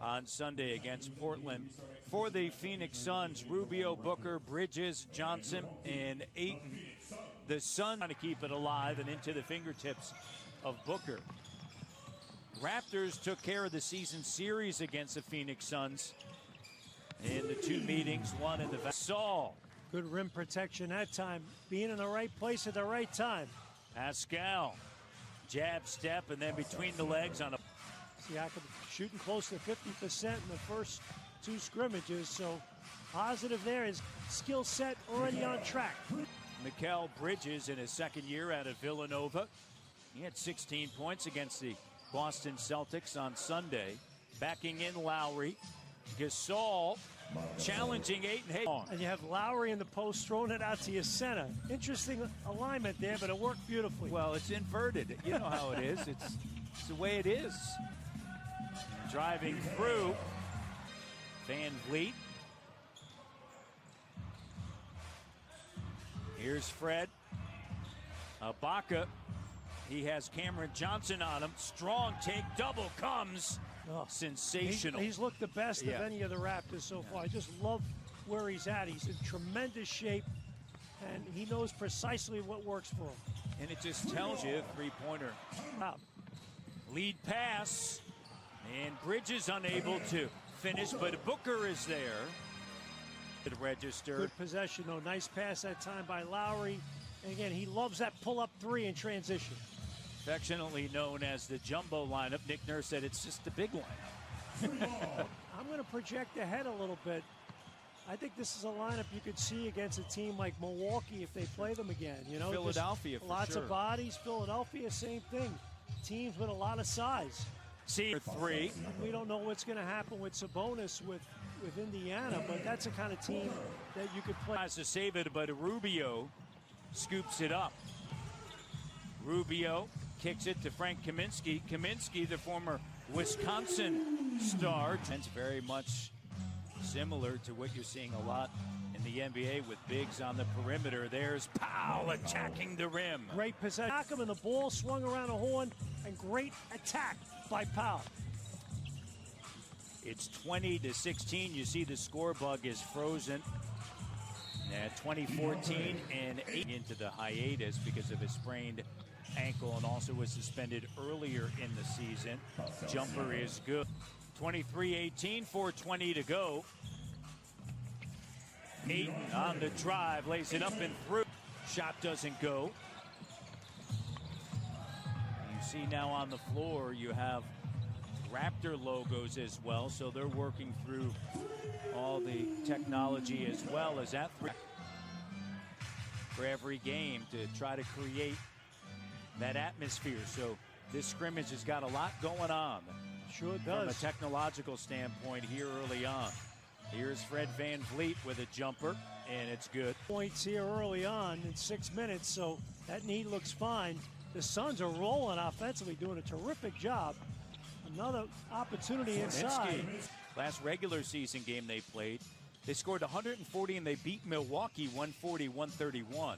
on Sunday against Portland. For the Phoenix Suns, Rubio, Booker, Bridges, Johnson, and Ayton. The Suns trying to keep it alive and into the fingertips of Booker. Raptors took care of the season series against the Phoenix Suns in the two meetings, one in the Saul. Good rim protection that time, being in the right place at the right time. Pascal, jab step, and then between the legs on a... Siakam shooting close to 50% in the first two scrimmages, so positive there. His skill set already on track. Mikal Bridges in his second year out of Villanova. He had 16 points against the Boston Celtics on Sunday. Backing in Lowry. Gasol challenging Ayton. And you have Lowry in the post throwing it out to your center. Interesting alignment there, but it worked beautifully. Well, it's inverted. You know how it is. It's the way it is. Driving through. Van Vliet. Here's Fred. Ibaka. He has Cameron Johnson on him. Strong take. Double comes. Oh, sensational. He's looked the best of any of the Raptors so far. I just love where he's at. He's in tremendous shape, and he knows precisely what works for him. And it just tells you, three-pointer. Lead pass. And Bridges unable to finish, but Booker is there. It registered. Good possession, though. Nice pass that time by Lowry. And again, he loves that pull-up three in transition. Affectionately known as the jumbo lineup, Nick Nurse said it's just the big lineup. I'm going to project ahead a little bit. I think this is a lineup you could see against a team like Milwaukee if they play them again. You know, Philadelphia, for lots sure. of bodies. Philadelphia, same thing. Teams with a lot of size. See, three. We don't know what's going to happen with Sabonis with Indiana, but that's the kind of team that you could play. Tries to save it, but Rubio scoops it up. Rubio kicks it to Frank Kaminsky. Kaminsky, the former Wisconsin star. It's very much similar to what you're seeing a lot in the NBA with bigs on the perimeter. There's Powell attacking the rim. Great possession. Siakam and the ball swung around a horn, and great attack by Powell. It's 20-16. You see the score bug is frozen. 2014 and 8 into the hiatus because of his sprained ankle, and also was suspended earlier in the season. Jumper is good. 23-18, 4:20 to go. Ayton on the drive, lays it up and through. Shot doesn't go. You see now on the floor you have Raptor logos as well, so they're working through all the technology as well as that for every game to try to create that atmosphere. So this scrimmage has got a lot going on. Sure does. From a technological standpoint here early on. Here's Fred Van Vliet with a jumper, and it's good. Points here early on in 6 minutes, so that knee looks fine. The Suns are rolling offensively, doing a terrific job. Another opportunity inside. Last regular season game they played, they scored 140 and they beat Milwaukee 140-131. They have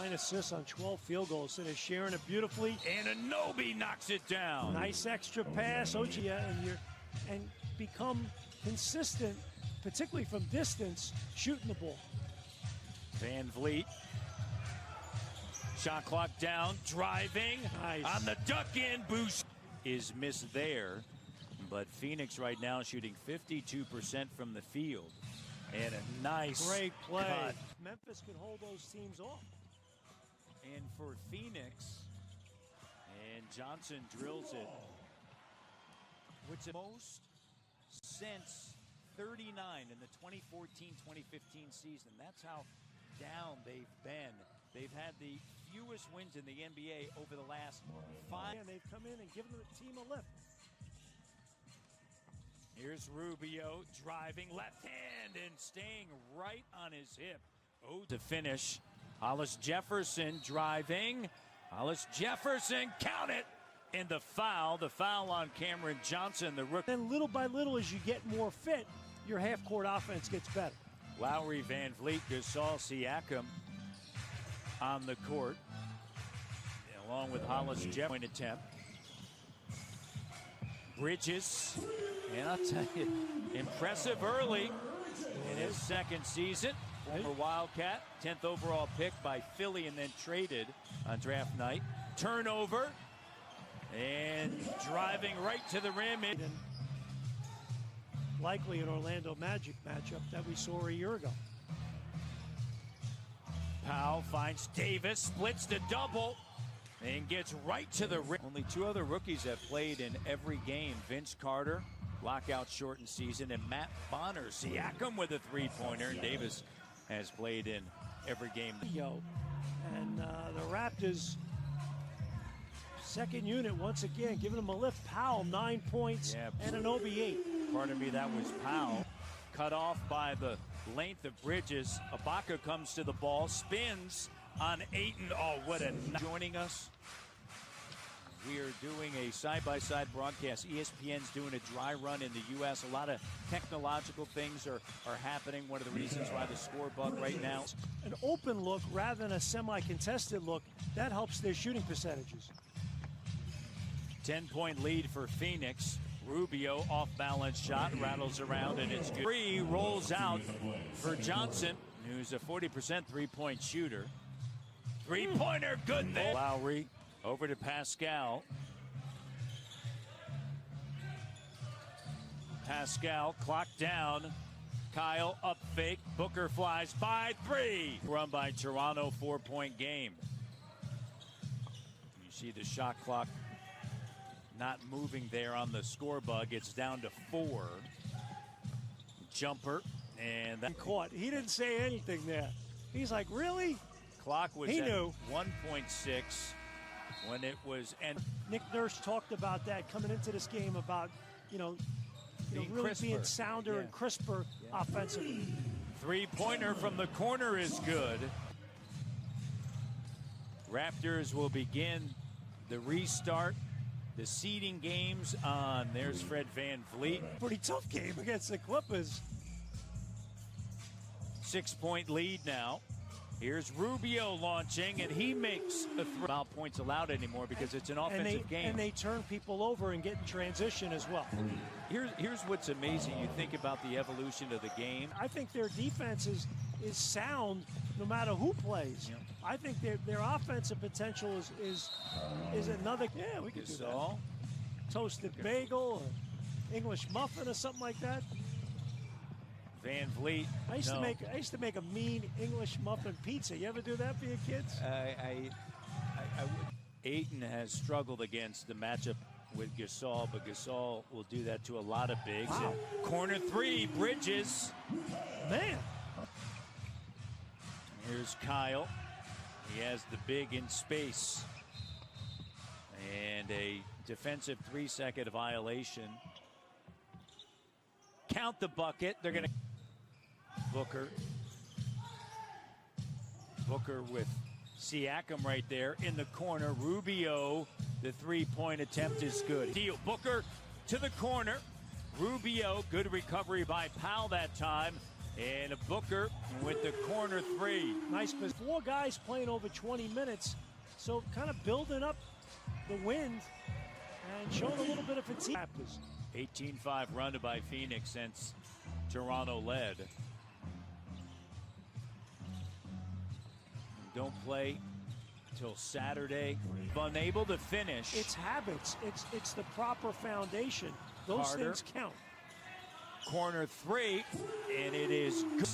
9 assists on 12 field goals, so they're sharing it beautifully. And Anunoby knocks it down. Nice extra pass, Ochia, and become consistent, particularly from distance, shooting the ball. Van Vliet. Shot clock down, driving. Nice. On the duck in, boost is missed there. But Phoenix right now shooting 52% from the field. And a nice great play. Cut. Memphis can hold those teams off. And for Phoenix, and Johnson drills it, which is most since 39 in the 2014-2015 season. That's how down they've been. They've had the fewest wins in the NBA over the last 5. And they've come in and given the team a lift. Here's Rubio driving left hand and staying right on his hip. Oh, to finish. Hollis Jefferson driving. Hollis Jefferson, count it. And the foul on Cameron Johnson, the rookie. Then little by little, as you get more fit, your half-court offense gets better. Lowry, Van Vliet, Gasol, Siakam on the court, along with Hollis Jefferson attempt. Bridges And I'll tell you, impressive early in his second season. Former Wildcat, 10th overall pick by Philly and then traded on draft night. Turnover and driving right to the rim. Likely an Orlando Magic matchup that we saw a year ago. Powell finds Davis, splits the double, and gets right to the rim. Only two other rookies have played in every game. Vince Carter, lockout shortened season, and Matt Bonner. Siakam with a three-pointer, and Davis has played in every game. And the Raptors, second unit once again, giving them a lift. Powell, 9 points, and an OB 8. Pardon me, that was Powell. Cut off by the length of Bridges. Ibaka comes to the ball, spins on Ayton. Oh, what a joining us. We are doing a side-by-side broadcast. ESPN's doing a dry run in the U.S. A lot of technological things are happening. One of the reasons why the score bug right now. An open look rather than a semi-contested look, that helps their shooting percentages. 10-point lead for Phoenix. Rubio off-balance shot, rattles around, and it's good. Three rolls out for Johnson, who's a 40% three-point shooter. Three-pointer, good there. Lowry over to Pascal. Pascal clocked down. Kyle up fake. Booker flies by three. Run by Toronto, 4-point game. You see the shot clock not moving there on the score bug. It's down to 4. Jumper, and that caught. He didn't say anything there. He's like, really? Clock was at 1.6 when it was. And Nick Nurse talked about that coming into this game about, really being sounder and crisper offensively. Three-pointer from the corner is good. Raptors will begin the restart. The seeding games on. There's Fred VanVleet. Pretty tough game against the Clippers. 6-point lead now. Here's Rubio launching, and he makes a foul points allowed anymore because it's an offensive game. And they turn people over and get in transition as well. Here's what's amazing. You think about the evolution of the game. I think their defense is sound no matter who plays. Yeah. I think their offensive potential is another. Yeah, we could do that. Toasted bagel, or English muffin, or something like that. VanVleet. I used to make a mean English muffin pizza. You ever do that for your kids? Ayton has struggled against the matchup with Gasol, but Gasol will do that to a lot of bigs. Wow. Corner three, Bridges. Man. Here's Kyle. He has the big in space. And a defensive 3-second violation. Count the bucket. They're going to. Booker with Siakam right there in the corner. Rubio, the three-point attempt is good. Deal. Booker to the corner. Rubio, good recovery by Powell that time. And Booker with the corner three. Nice, because 4 guys playing over 20 minutes. So kind of building up the wind and showing a little bit of fatigue. 18-5 run by Phoenix since Toronto led. Don't play till Saturday. Unable to finish. It's habits. It's the proper foundation. Those Carter. Things count. Corner three, and it is good.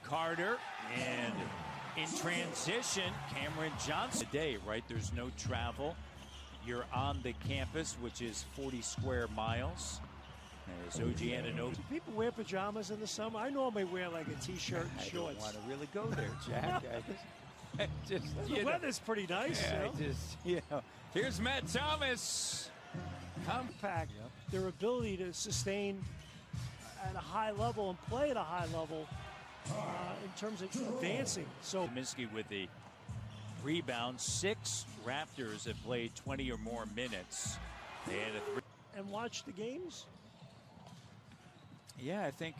Carter, and in transition, Cameron Johnson. Today, right? There's no travel. You're on the campus, which is 40 square miles. As OG Anunoby. Do people wear pajamas in the summer? I normally wear like a t-shirt and shorts. I don't want to really go there, Jack. The weather's pretty nice. Here's Matt Thomas. Compact. Their ability to sustain at a high level and play at a high level in terms of advancing. So Minsky with the rebound. 6 Raptors have played 20 or more minutes. And watch the games? Yeah, I think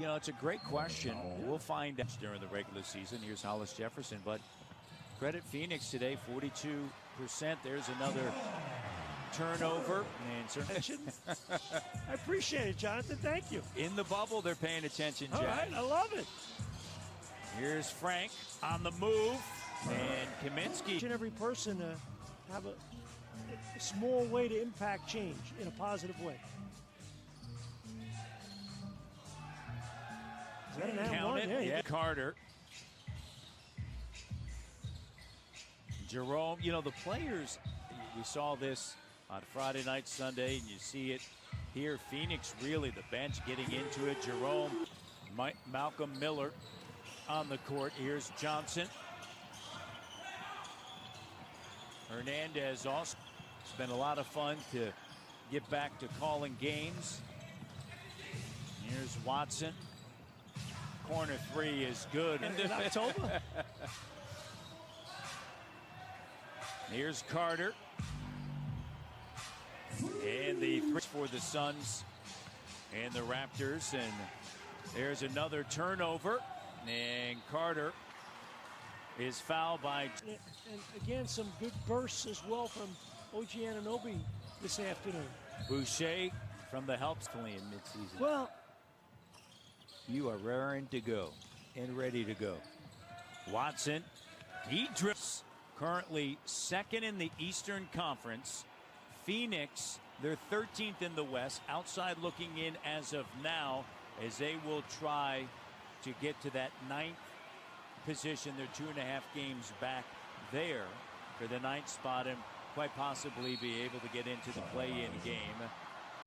it's a great question. We'll find out during the regular season. Here's Hollis Jefferson, but credit Phoenix today, 42%. There's another turnover. I appreciate it, Jonathan. Thank you. In the bubble, they're paying attention, Jack. All right, I love it. Here's Frank on the move, and Kaminsky. Each and every person have a small way to impact change in a positive way. Is that an Count it. Yeah. Carter. Jerome, you know, the players, we saw this on Friday night, Sunday, and you see it here. Phoenix, really, the bench getting into it. Jerome, Malcolm Miller on the court. Here's Johnson. Hernandez also. It's been a lot of fun to get back to calling games. Here's Watson. Corner three is good. In October. Here's Carter. And the three for the Suns and the Raptors. And there's another turnover. And Carter is fouled by. And again, some good bursts as well from OG Anunoby this afternoon. Boucher from the helps in midseason. Well, you are raring to go and ready to go. Watson, he drifts. Currently second in the Eastern Conference. Phoenix, they're 13th in the West. Outside looking in as of now, as they will try to get to that 9th position. They're 2.5 games back there for the 9th spot and quite possibly be able to get into the play-in game.